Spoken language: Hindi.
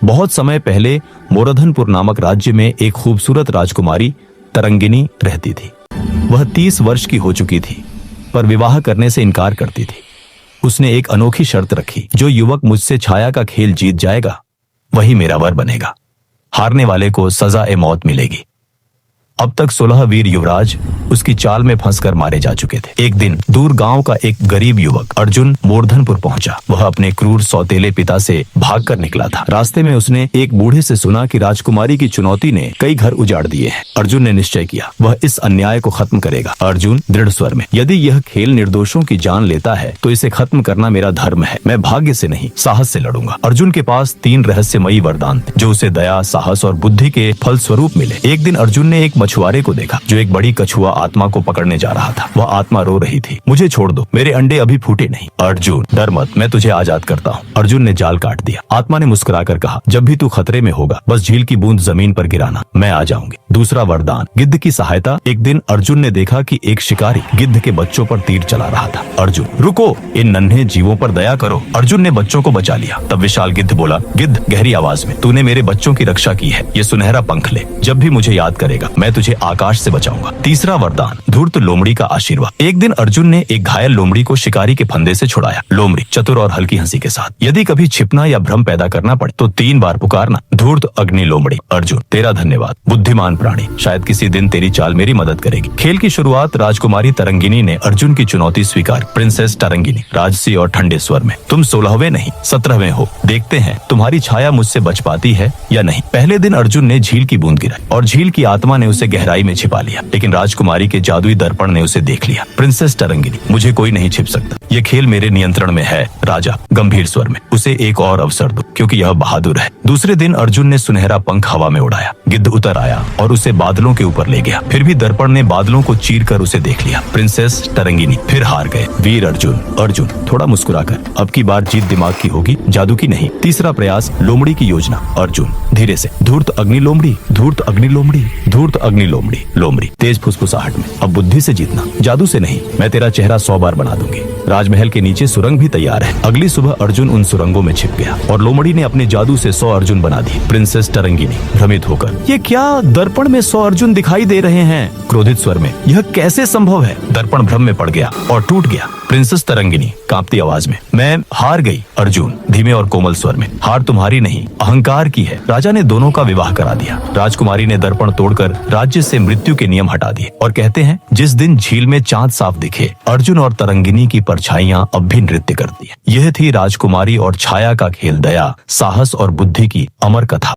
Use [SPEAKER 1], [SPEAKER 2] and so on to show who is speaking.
[SPEAKER 1] बहुत समय पहले मोरधनपुर नामक राज्य में एक खूबसूरत राजकुमारी तरंगिनी रहती थी। वह 30 वर्ष की हो चुकी थी, पर विवाह करने से इनकार करती थी। उसने एक अनोखी शर्त रखी, जो युवक मुझसे छाया का खेल जीत जाएगा वही मेरा वर बनेगा। हारने वाले को सजा-ए मौत मिलेगी। अब तक 16 वीर युवराज उसकी चाल में फंसकर मारे जा चुके थे। एक दिन दूर गांव का एक गरीब युवक अर्जुन मोरधनपुर पहुंचा। वह अपने क्रूर सौतेले पिता से भागकर निकला था। रास्ते में उसने एक बूढ़े से सुना कि राजकुमारी की चुनौती ने कई घर उजाड़ दिए हैं। अर्जुन ने निश्चय किया, वह इस अन्याय को खत्म करेगा। अर्जुन दृढ़ स्वर में, यदि यह खेल निर्दोषों की जान लेता है तो इसे खत्म करना मेरा धर्म है। मैं भाग्य से नहीं, साहस से लड़ूंगा। अर्जुन के पास 3 रहस्यमयी वरदान थे, जो उसे दया, साहस और बुद्धि के फल स्वरूप मिले। एक दिन अर्जुन ने एक मछुआरे को देखा, जो एक बड़ी कछुआ आत्मा को पकड़ने जा रहा था। वह आत्मा रो रही थी, मुझे छोड़ दो, मेरे अंडे अभी फूटे नहीं। अर्जुन, डर मत, मैं तुझे आजाद करता हूँ। अर्जुन ने जाल काट दिया। आत्मा ने मुस्कुराकर कहा, जब भी तू खतरे में होगा बस झील की बूंद जमीन पर गिराना, मैं आ जाऊंगी। दूसरा वरदान, गिद्ध की सहायता। एक दिन अर्जुन ने देखा कि एक शिकारी गिद्ध के बच्चों पर तीर चला रहा था। अर्जुन, रुको, इन नन्हे जीवों पर दया करो। अर्जुन ने बच्चों को बचा लिया। तब विशाल गिद्ध बोला, गिद्ध गहरी आवाज में, तूने मेरे बच्चों की रक्षा की है, ये सुनहरा पंख ले। जब भी मुझे याद करेगा मैं तुझे आकाश से बचाऊंगा। तीसरा वरदान, धूर्त लोमड़ी का आशीर्वाद। एक दिन अर्जुन ने एक घायल लोमड़ी को शिकारी के फंदे से छुड़ाया। लोमड़ी चतुर और हल्की हंसी के साथ, यदि कभी छिपना या भ्रम पैदा करना पड़े तो 3 बार पुकारना, धूर्त अग्नि लोमड़ी। अर्जुन, तेरा धन्यवाद बुद्धिमान प्राणी, शायद किसी दिन तेरी चाल मेरी मदद करेगी। खेल की शुरुआत राजकुमारी तरंगिनी ने अर्जुन की चुनौती स्वीकार। प्रिंसेस तरंगिनी, राजसी और ठंडे स्वर में, तुम 16वें नहीं 17वें हो, देखते हैं तुम्हारी छाया मुझसे बच पाती है या नहीं। पहले दिन अर्जुन ने झील की बूंद गिराई और झील की आत्मा ने उसे गहराई में छिपा लिया, लेकिन राजकुमारी के जादुई दर्पण ने उसे देख लिया। प्रिंसेस तरंगिनी, मुझे कोई नहीं छिप सकता, ये खेल मेरे नियंत्रण में है। राजा गंभीर स्वर में, उसे एक और अवसर दो, क्योंकि यह बहादुर है। दूसरे दिन अर्जुन ने सुनहरा पंख हवा में उड़ाया। गिद्ध उतर आया और उसे बादलों के ऊपर ले गया। फिर भी दर्पण ने बादलों को चीरकर उसे देख लिया। प्रिंसेस तरंगिनी फिर हार गए। वीर अर्जुन, अर्जुन थोड़ा मुस्कुराकर, अब की बार जीत दिमाग की होगी, जादू की नहीं। तीसरा प्रयास, लोमड़ी की योजना। अर्जुन धीरे से, धूर्त अग्नि लोमड़ी, धूर्त अग्नि लोमड़ी, धूर्त अग्नि लोमड़ी। लोमड़ी तेज फुसफुसाहट में, अब बुद्धि से जीतना, जादू से नहीं। मैं तेरा चेहरा 100 बार बना दूंगी। राजमहल के नीचे सुरंग भी तैयार है। अगली सुबह अर्जुन उन सुरंगों में छिप गया और लोमड़ी ने अपने जादू से 100 अर्जुन बना दिए। प्रिंसेस तरंगिनी भ्रमित होकर, ये क्या, दर्पण में 100 अर्जुन दिखाई दे रहे हैं। क्रोधित स्वर में, यह कैसे संभव है। दर्पण भ्रम में पड़ गया और टूट गया। प्रिंसेस तरंगिनी कांपती आवाज में, मैं हार गई। अर्जुन धीमे और कोमल स्वर में, हार तुम्हारी नहीं अहंकार की है। राजा ने दोनों का विवाह करा दिया। राजकुमारी ने दर्पण तोड़कर राज्य से मृत्यु के नियम हटा दिए और कहते हैं, जिस दिन झील में चांद साफ दिखे, अर्जुन और तरंगिनी की परछाइयां अब भी नृत्य करती है। यह थी राजकुमारी और छाया का खेल, दया, साहस और बुद्धि की अमर कथा।